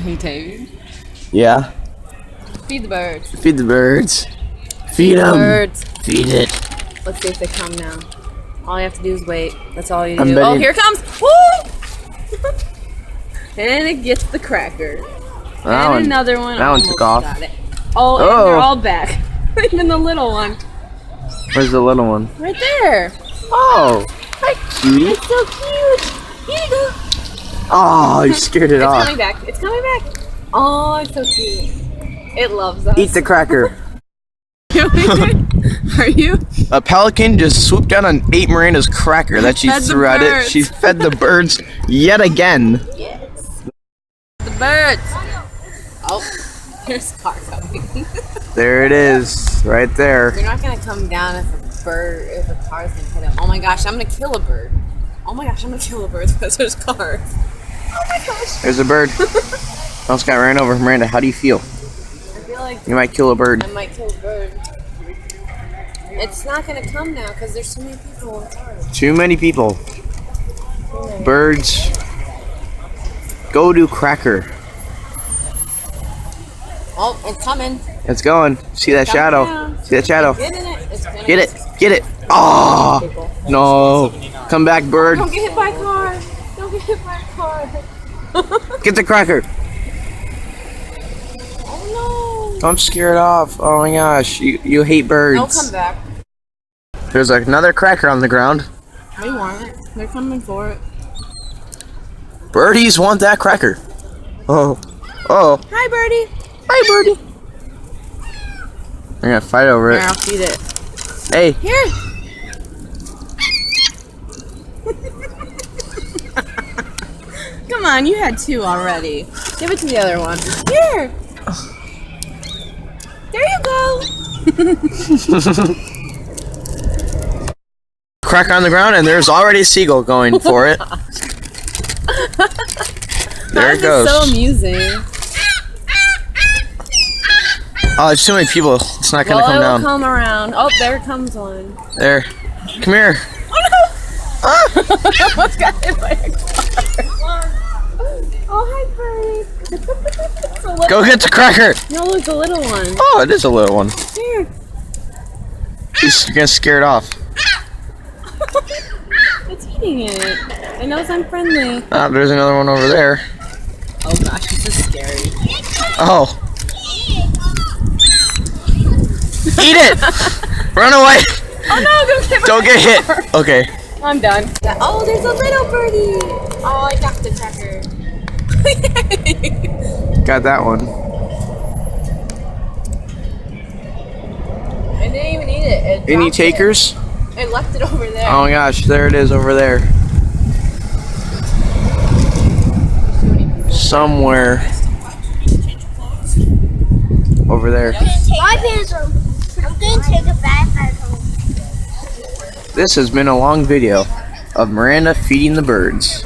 Hey, David. Yeah. Feed the birds. Feed the birds. Feed them. Birds. Feed it. Let's see if they come now. All you have to do is wait. That's all you I'm do. betting- Oh, here it comes. Woo! And it gets the cracker. That And one- another one. that one took off. Got it. Oh, and they're all back. Even the little one. Where's the little one? Right there. Oh, hi, cutie. It's so cute. Here you go. Oh, you scared it It's off. coming back. It's coming back. Oh, it's so cute. It loves us. Eat the cracker. Are you? A pelican just swooped down and ate Miranda's cracker that she Fed the threw at it. birds. She fed the birds yet again. Yes. The birds. Oh, there's a car coming. There it is, right there. You're not gonna come down if a car's gonna hit him. Oh my gosh, I'm gonna kill a bird. Oh my gosh, I'm gonna kill a bird because there's cars. Oh my gosh. There's a bird. Almost got ran over. Miranda, how do you feel? I feel like You might kill a bird. I might kill a bird. It's not gonna come now because there's too many people in cars. Too many people. Birds. Go to cracker. Oh, it's coming. It's going. See that Coming shadow? down. See that shadow? Get in it. It's gonna Get it. Get it. Oh, no. Come back, bird. Don't get hit by a car. Don't get hit by a car. Get the cracker. Oh no. Don't scare it off. Oh my gosh. You hate birds. Don't come back. There's another cracker on the ground. They want it. They're coming for it. Birdies want that cracker. Oh. Oh. Hi, birdie. Hi, birdie. They're gonna fight over Here, it. I'll feed it. Hey. Here. Come on, you had two already. Give it to the other one. Here. There you go. Cracker on the ground, and there's already a seagull going for it. There it goes. So amusing. Oh, there's too many people. It's not gonna Well, come it will down. come around. Oh, there comes one. There. Come here. Oh no! Almost got hit by a car. Oh, hi, birdie. It's a little- Go get the cracker. No, look, the little one. Oh, it is a little one. Here. He's gonna scare it off. It's eating it. It knows I'm friendly. Oh, there's another one over there. Oh gosh, this is scary. Oh. Eat it! Run away! Oh no, Don't get hit. Okay. I'm done. Oh, there's a little birdie. Oh, I got the cracker. Got that one. I didn't even eat it. Any dropped takers? It left it over there. Oh my gosh, there it is over there. Somewhere. Over there. My pants are. I'm going to take a bath home. This has been a long video of Miranda feeding the birds.